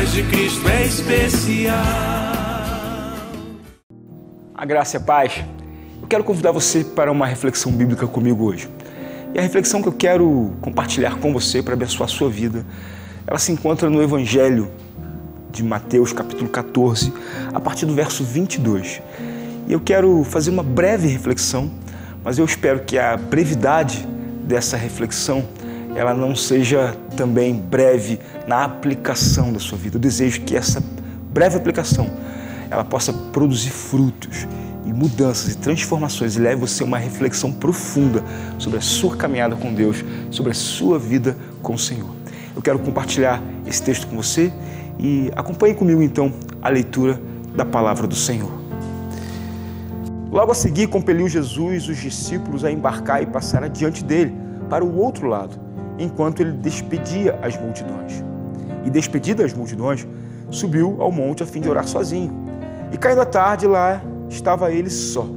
paz de Cristo é especial. A graça e a paz. Eu quero convidar você para uma reflexão bíblica comigo hoje. E a reflexão que eu quero compartilhar com você para abençoar a sua vida, ela se encontra no Evangelho de Mateus, capítulo 14, a partir do verso 22. E eu quero fazer uma breve reflexão, mas eu espero que a brevidade dessa reflexão ela não seja também breve na aplicação da sua vida. Eu desejo que essa breve aplicação ela possa produzir frutos e mudanças e transformações e leve você a uma reflexão profunda sobre a sua caminhada com Deus, sobre a sua vida com o Senhor. Eu quero compartilhar esse texto com você e acompanhe comigo então a leitura da palavra do Senhor. Logo a seguir compeliu Jesus os discípulos a embarcar e passar adiante dele para o outro lado, enquanto ele despedia as multidões. E despedida as multidões, subiu ao monte a fim de orar sozinho. E caindo a tarde, lá estava ele só.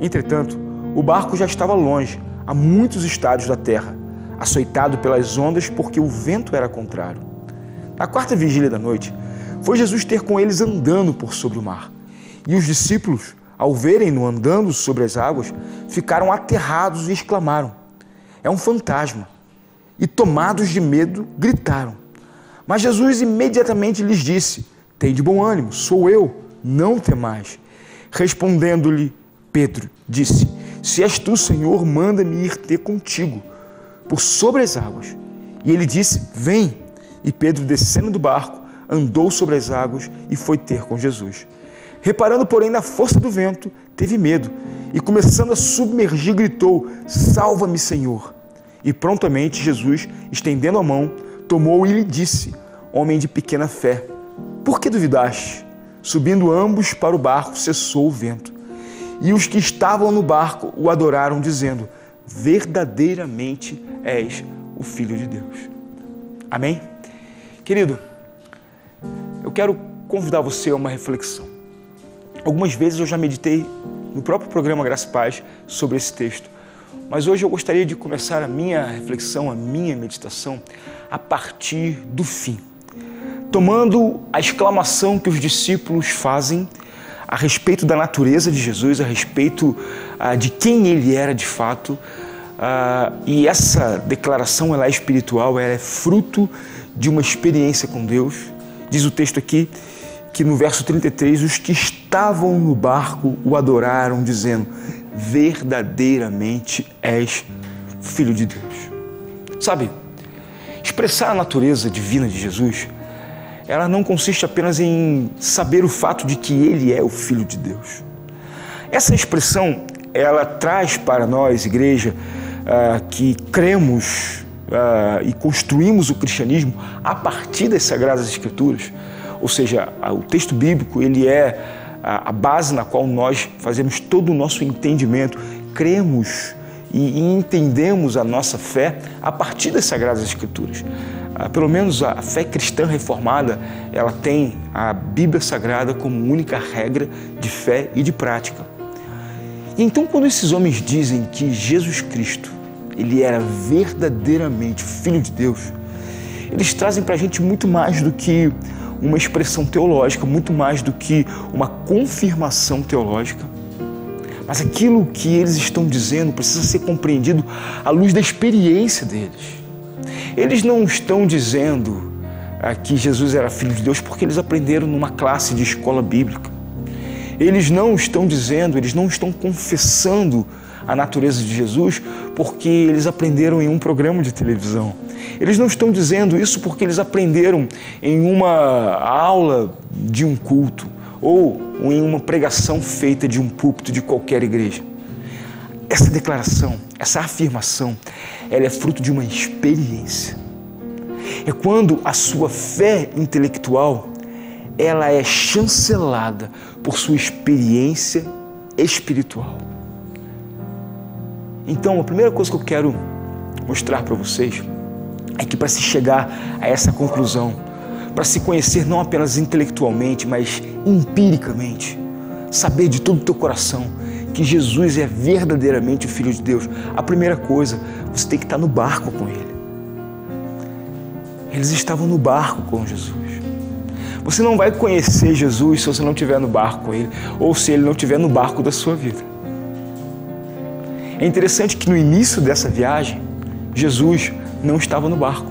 Entretanto, o barco já estava longe, a muitos estádios da terra, açoitado pelas ondas porque o vento era contrário. Na quarta vigília da noite, foi Jesus ter com eles andando por sobre o mar. E os discípulos, ao verem-no andando sobre as águas, ficaram aterrados e exclamaram: "É um fantasma!" E tomados de medo, gritaram. Mas Jesus imediatamente lhes disse: "Tende bom ânimo, sou eu, não temais." Respondendo-lhe Pedro, disse: "Se és tu, Senhor, manda-me ir ter contigo por sobre as águas." E ele disse: "Vem." E Pedro, descendo do barco, andou sobre as águas e foi ter com Jesus. Reparando, porém, na força do vento, teve medo e, começando a submergir, gritou: "Salva-me, Senhor!" E prontamente Jesus, estendendo a mão, tomou e lhe disse: "Homem de pequena fé, por que duvidaste?" Subindo ambos para o barco, cessou o vento. E os que estavam no barco o adoraram, dizendo: "Verdadeiramente és o Filho de Deus." Amém? Querido, eu quero convidar você a uma reflexão. Algumas vezes eu já meditei no próprio programa Graça e Paz sobre esse texto, mas hoje eu gostaria de começar a minha reflexão, a minha meditação, a partir do fim. Tomando a exclamação que os discípulos fazem a respeito da natureza de Jesus, a respeito de quem ele era de fato, e essa declaração ela é espiritual, ela é fruto de uma experiência com Deus. Diz o texto aqui que no verso 33, os que estavam no barco o adoraram, dizendo: "Verdadeiramente és Filho de Deus." Sabe, expressar a natureza divina de Jesus, ela não consiste apenas em saber o fato de que ele é o Filho de Deus. Essa expressão, ela traz para nós, igreja, que cremos e construímos o cristianismo a partir das Sagradas Escrituras, ou seja, o texto bíblico, ele é a base na qual nós fazemos todo o nosso entendimento, cremos e entendemos a nossa fé a partir das Sagradas Escrituras. Pelo menos a fé cristã reformada, ela tem a Bíblia Sagrada como única regra de fé e de prática. E então, quando esses homens dizem que Jesus Cristo, ele era verdadeiramente Filho de Deus, eles trazem para a gente muito mais do que uma expressão teológica, muito mais do que uma confirmação teológica. Mas aquilo que eles estão dizendo precisa ser compreendido à luz da experiência deles. Eles não estão dizendo que Jesus era Filho de Deus porque eles aprenderam numa classe de escola bíblica. Eles não estão dizendo, eles não estão confessando a natureza de Jesus porque eles aprenderam em um programa de televisão. Eles não estão dizendo isso porque eles aprenderam em uma aula de um culto ou em uma pregação feita de um púlpito de qualquer igreja. Essa declaração, essa afirmação, ela é fruto de uma experiência. É quando a sua fé intelectual, ela é chancelada por sua experiência espiritual. Então, a primeira coisa que eu quero mostrar para vocês é que para se chegar a essa conclusão, para se conhecer não apenas intelectualmente, mas empiricamente, saber de todo o teu coração que Jesus é verdadeiramente o Filho de Deus, a primeira coisa, você tem que estar no barco com Ele. Eles estavam no barco com Jesus. Você não vai conhecer Jesus se você não estiver no barco com Ele, ou se Ele não estiver no barco da sua vida. É interessante que no início dessa viagem, Jesus não estava no barco.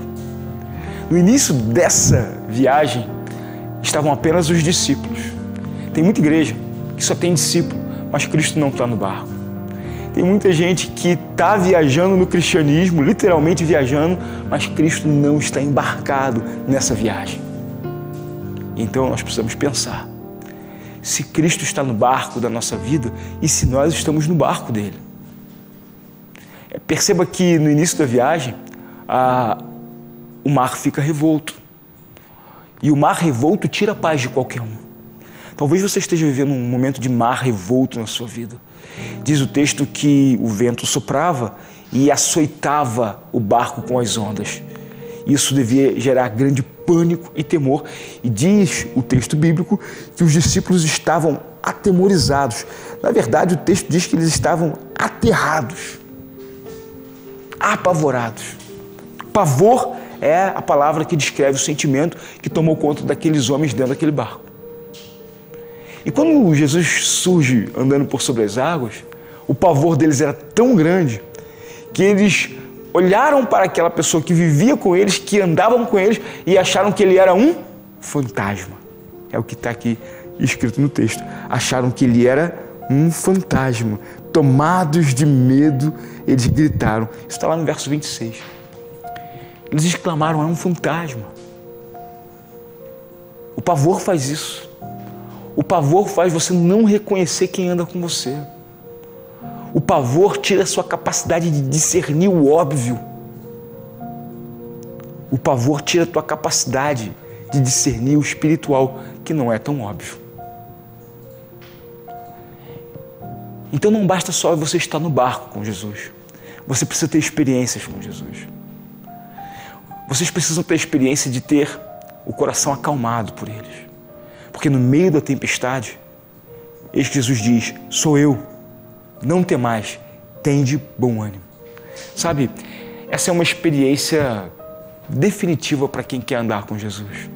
No início dessa viagem, estavam apenas os discípulos. Tem muita igreja que só tem discípulo, mas Cristo não está no barco. Tem muita gente que está viajando no cristianismo, literalmente viajando, mas Cristo não está embarcado nessa viagem. Então nós precisamos pensar, se Cristo está no barco da nossa vida e se nós estamos no barco dele. Perceba que no início da viagem, o mar fica revolto. E o mar revolto tira a paz de qualquer um. Talvez você esteja vivendo um momento de mar revolto na sua vida. Diz o texto que o vento soprava e açoitava o barco com as ondas. Isso devia gerar grande pânico e temor. E diz o texto bíblico que os discípulos estavam atemorizados. Na verdade, o texto diz que eles estavam aterrados, apavorados. Pavor é a palavra que descreve o sentimento que tomou conta daqueles homens dentro daquele barco. E quando Jesus surge andando por sobre as águas, o pavor deles era tão grande que eles olharam para aquela pessoa que vivia com eles, que andavam com eles e acharam que ele era um fantasma. É o que está aqui escrito no texto. Acharam que ele era um fantasma. Tomados de medo, eles gritaram. Isso está lá no verso 26. Eles exclamaram, é um fantasma. O pavor faz isso. O pavor faz você não reconhecer quem anda com você. O pavor tira a sua capacidade de discernir o óbvio. O pavor tira a tua capacidade de discernir o espiritual, que não é tão óbvio. Então não basta só você estar no barco com Jesus. Você precisa ter experiências com Jesus. Vocês precisam ter a experiência de ter o coração acalmado por eles. Porque no meio da tempestade, eis que Jesus diz, sou eu, não temais, tende bom ânimo. Sabe, essa é uma experiência definitiva para quem quer andar com Jesus.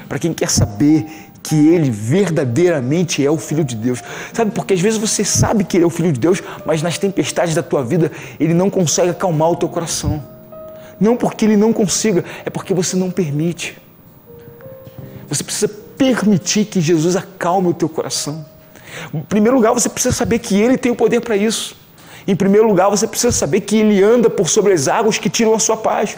Para quem quer saber que Ele verdadeiramente é o Filho de Deus. Sabe, porque às vezes você sabe que Ele é o Filho de Deus, mas nas tempestades da tua vida, Ele não consegue acalmar o teu coração. Não porque Ele não consiga, é porque você não permite. Você precisa permitir que Jesus acalme o teu coração. Em primeiro lugar, você precisa saber que Ele tem o poder para isso. Em primeiro lugar, você precisa saber que Ele anda por sobre as águas que tiram a sua paz.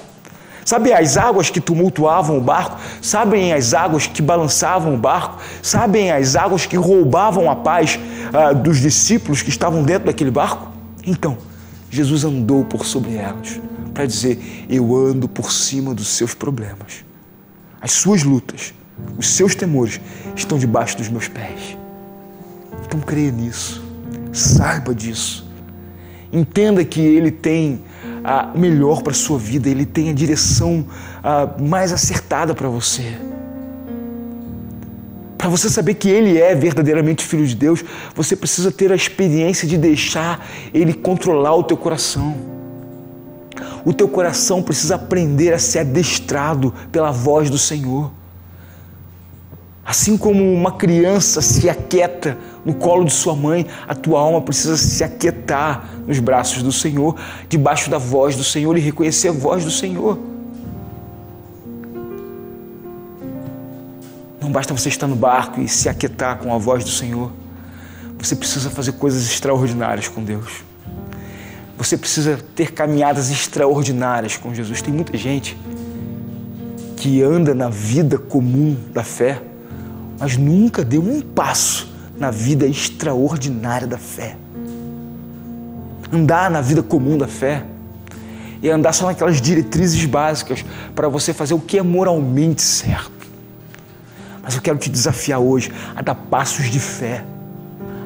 Sabe as águas que tumultuavam o barco? Sabem as águas que balançavam o barco? Sabem as águas que roubavam a paz dos discípulos que estavam dentro daquele barco? Então, Jesus andou por sobre elas para dizer, eu ando por cima dos seus problemas. As suas lutas, os seus temores estão debaixo dos meus pés. Então creia nisso, saiba disso. Entenda que Ele tem o melhor para a sua vida, Ele tem a direção mais acertada para você. Para você saber que Ele é verdadeiramente Filho de Deus, você precisa ter a experiência de deixar Ele controlar o teu coração. O teu coração precisa aprender a ser adestrado pela voz do Senhor. Assim como uma criança se aquieta no colo de sua mãe, a tua alma precisa se aquietar nos braços do Senhor, debaixo da voz do Senhor e reconhecer a voz do Senhor. Não basta você estar no barco e se aquietar com a voz do Senhor. Você precisa fazer coisas extraordinárias com Deus. Você precisa ter caminhadas extraordinárias com Jesus. Tem muita gente que anda na vida comum da fé, mas nunca deu um passo na vida extraordinária da fé. Andar na vida comum da fé é andar só naquelas diretrizes básicas para você fazer o que é moralmente certo. Mas eu quero te desafiar hoje a dar passos de fé,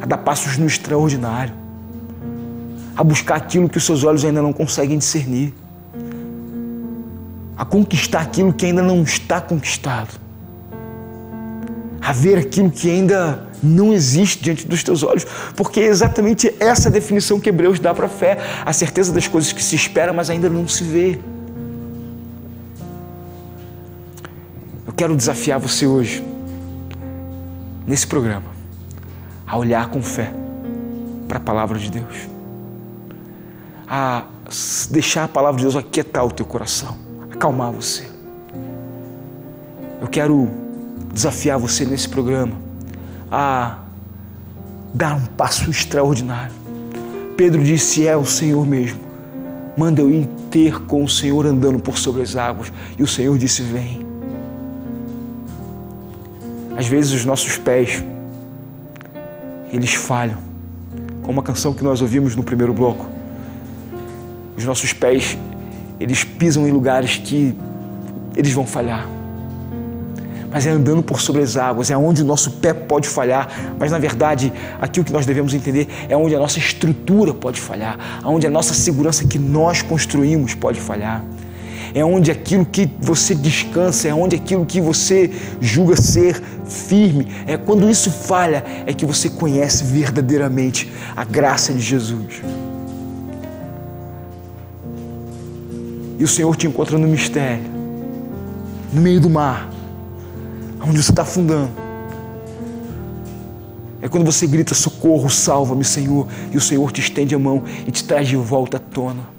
a dar passos no extraordinário, a buscar aquilo que os seus olhos ainda não conseguem discernir, a conquistar aquilo que ainda não está conquistado, a ver aquilo que ainda não existe diante dos teus olhos, porque é exatamente essa definição que Hebreus dá para a fé, a certeza das coisas que se espera, mas ainda não se vê. Eu quero desafiar você hoje nesse programa, a olhar com fé para a palavra de Deus, a deixar a palavra de Deus aquietar o teu coração, acalmar você. Eu quero desafiar você nesse programa a dar um passo extraordinário. Pedro disse: é o Senhor mesmo, manda eu ir ter com o Senhor andando por sobre as águas. E o Senhor disse: vem. Às vezes os nossos pés, eles falham, como a canção que nós ouvimos no primeiro bloco. Os nossos pés, eles pisam em lugares que eles vão falhar. Mas é andando por sobre as águas, é onde o nosso pé pode falhar. Mas, na verdade, aqui o que nós devemos entender é onde a nossa estrutura pode falhar, onde a nossa segurança que nós construímos pode falhar. É onde aquilo que você descansa, é onde aquilo que você julga ser firme, é quando isso falha, é que você conhece verdadeiramente a graça de Jesus. E o Senhor te encontra no mistério, no meio do mar, onde você está afundando. É quando você grita: socorro, salva-me, Senhor, e o Senhor te estende a mão e te traz de volta à tona.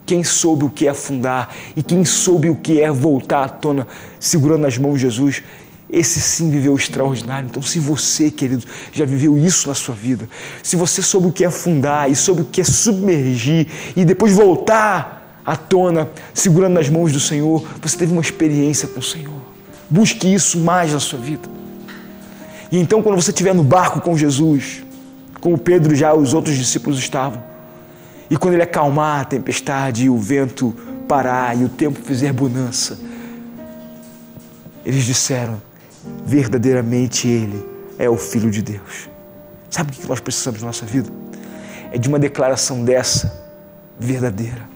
Quem soube o que é afundar e quem soube o que é voltar à tona, segurando nas mãos de Jesus, esse sim viveu o extraordinário. Então, se você, querido, já viveu isso na sua vida, se você soube o que é afundar e soube o que é submergir e depois voltar à tona, segurando nas mãos do Senhor, você teve uma experiência com o Senhor. Busque isso mais na sua vida. E então, quando você estiver no barco com Jesus, como Pedro já os outros discípulos estavam, e quando ele acalmar a tempestade e o vento parar e o tempo fizer bonança, eles disseram: verdadeiramente Ele é o Filho de Deus. Sabe o que nós precisamos na nossa vida? É de uma declaração dessa verdadeira.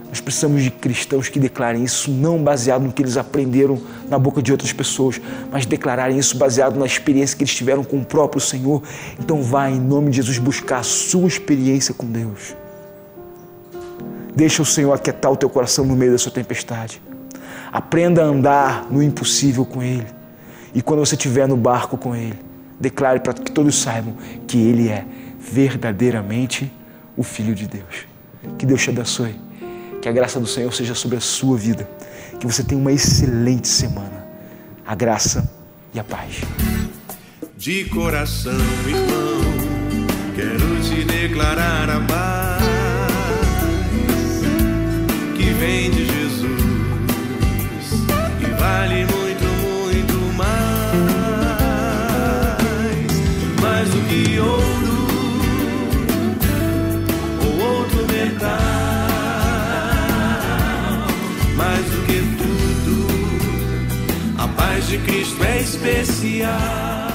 Nós precisamos de cristãos que declarem isso não baseado no que eles aprenderam na boca de outras pessoas, mas declararem isso baseado na experiência que eles tiveram com o próprio Senhor. Então vai, em nome de Jesus, buscar a sua experiência com Deus. Deixa o Senhor aquietar o teu coração no meio da sua tempestade. Aprenda a andar no impossível com Ele. E quando você estiver no barco com Ele, declare para que todos saibam que Ele é verdadeiramente o Filho de Deus. Que Deus te abençoe. Que a graça do Senhor seja sobre a sua vida. Que você tenha uma excelente semana. A graça e a paz. De coração, irmão, quero te declarar a paz que vem de Jesus e vale muito, muito mais do que ouro ou outro metal. Mais do que tudo, a paz de Cristo é especial.